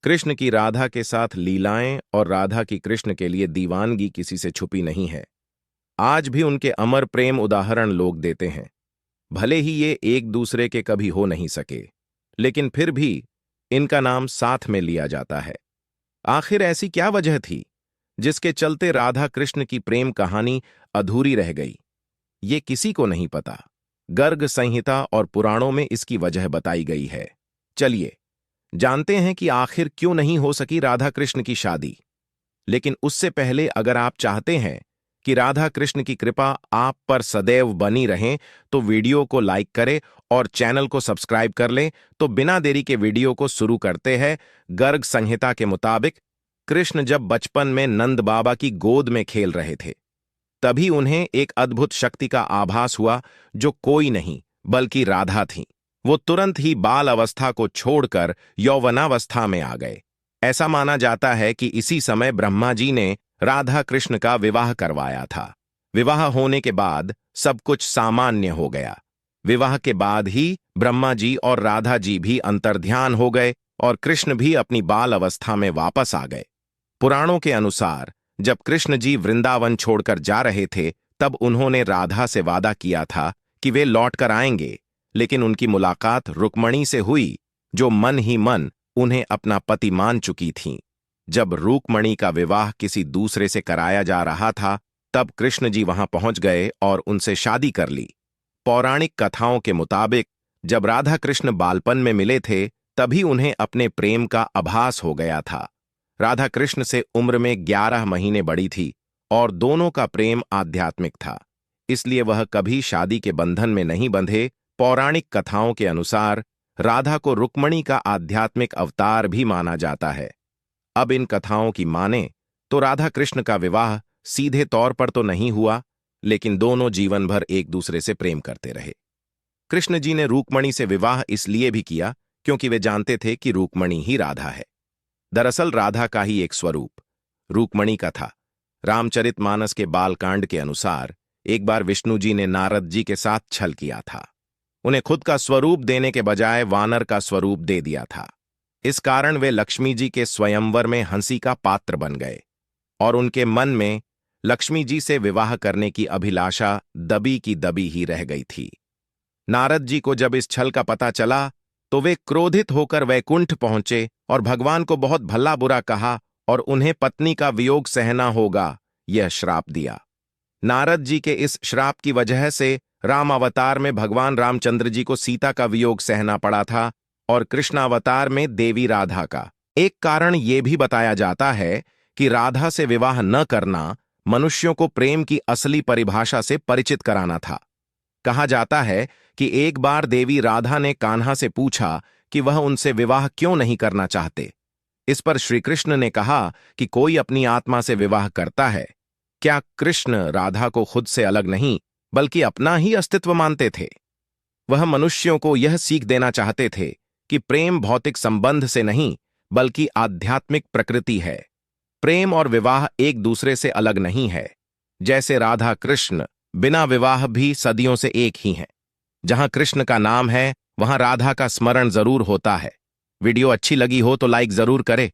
कृष्ण की राधा के साथ लीलाएं और राधा की कृष्ण के लिए दीवानगी किसी से छुपी नहीं है। आज भी उनके अमर प्रेम उदाहरण लोग देते हैं। भले ही ये एक दूसरे के कभी हो नहीं सके, लेकिन फिर भी इनका नाम साथ में लिया जाता है। आखिर ऐसी क्या वजह थी जिसके चलते राधा कृष्ण की प्रेम कहानी अधूरी रह गई? ये किसी को नहीं पता। गर्ग संहिता और पुराणों में इसकी वजह बताई गई है। चलिए जानते हैं कि आखिर क्यों नहीं हो सकी राधा कृष्ण की शादी। लेकिन उससे पहले अगर आप चाहते हैं कि राधा कृष्ण की कृपा आप पर सदैव बनी रहे, तो वीडियो को लाइक करें और चैनल को सब्सक्राइब कर लें। तो बिना देरी के वीडियो को शुरू करते हैं। गर्ग संहिता के मुताबिक कृष्ण जब बचपन में नंद बाबा की गोद में खेल रहे थे, तभी उन्हें एक अद्भुत शक्ति का आभास हुआ, जो कोई नहीं बल्कि राधा थी। वो तुरंत ही बाल अवस्था को छोड़कर यौवनावस्था में आ गए। ऐसा माना जाता है कि इसी समय ब्रह्मा जी ने राधा कृष्ण का विवाह करवाया था। विवाह होने के बाद सब कुछ सामान्य हो गया। विवाह के बाद ही ब्रह्मा जी और राधा जी भी अंतर्ध्यान हो गए और कृष्ण भी अपनी बाल अवस्था में वापस आ गए। पुराणों के अनुसार जब कृष्ण जी वृंदावन छोड़कर जा रहे थे, तब उन्होंने राधा से वादा किया था कि वे लौट कर आएंगे। लेकिन उनकी मुलाकात रुक्मणी से हुई, जो मन ही मन उन्हें अपना पति मान चुकी थीं। जब रुक्मणी का विवाह किसी दूसरे से कराया जा रहा था, तब कृष्ण जी वहां पहुंच गए और उनसे शादी कर ली। पौराणिक कथाओं के मुताबिक जब राधा कृष्ण बालपन में मिले थे, तभी उन्हें अपने प्रेम का आभास हो गया था। राधा कृष्ण से उम्र में 11 महीने बड़ी थी और दोनों का प्रेम आध्यात्मिक था, इसलिए वह कभी शादी के बंधन में नहीं बंधे। पौराणिक कथाओं के अनुसार राधा को रुक्मणी का आध्यात्मिक अवतार भी माना जाता है। अब इन कथाओं की माने तो राधा कृष्ण का विवाह सीधे तौर पर तो नहीं हुआ, लेकिन दोनों जीवन भर एक दूसरे से प्रेम करते रहे। कृष्ण जी ने रुक्मणी से विवाह इसलिए भी किया क्योंकि वे जानते थे कि रुक्मणी ही राधा है। दरअसल राधा का ही एक स्वरूप रुक्मणी का था। रामचरितमानस के बालकांड के अनुसार एक बार विष्णु जी ने नारद जी के साथ छल किया था। उन्हें खुद का स्वरूप देने के बजाय वानर का स्वरूप दे दिया था। इस कारण वे लक्ष्मी जी के स्वयंवर में हंसी का पात्र बन गए और उनके मन में लक्ष्मी जी से विवाह करने की अभिलाषा दबी की दबी ही रह गई थी। नारद जी को जब इस छल का पता चला, तो वे क्रोधित होकर वैकुंठ पहुंचे और भगवान को बहुत भला बुरा कहा और उन्हें पत्नी का वियोग सहना होगा, यह श्राप दिया। नारद जी के इस श्राप की वजह से राम अवतार में भगवान रामचंद्र जी को सीता का वियोग सहना पड़ा था और कृष्णावतार में देवी राधा का। एक कारण यह भी बताया जाता है कि राधा से विवाह न करना मनुष्यों को प्रेम की असली परिभाषा से परिचित कराना था। कहा जाता है कि एक बार देवी राधा ने कान्हा से पूछा कि वह उनसे विवाह क्यों नहीं करना चाहते। इस पर श्री कृष्ण ने कहा कि कोई अपनी आत्मा से विवाह करता है। क्या कृष्ण राधा को खुद से अलग नहीं बल्कि अपना ही अस्तित्व मानते थे? वह मनुष्यों को यह सीख देना चाहते थे कि प्रेम भौतिक संबंध से नहीं बल्कि आध्यात्मिक प्रकृति है। प्रेम और विवाह एक दूसरे से अलग नहीं है। जैसे राधा कृष्ण बिना विवाह भी सदियों से एक ही हैं। जहां कृष्ण का नाम है, वहां राधा का स्मरण जरूर होता है। वीडियो अच्छी लगी हो तो लाइक जरूर करें।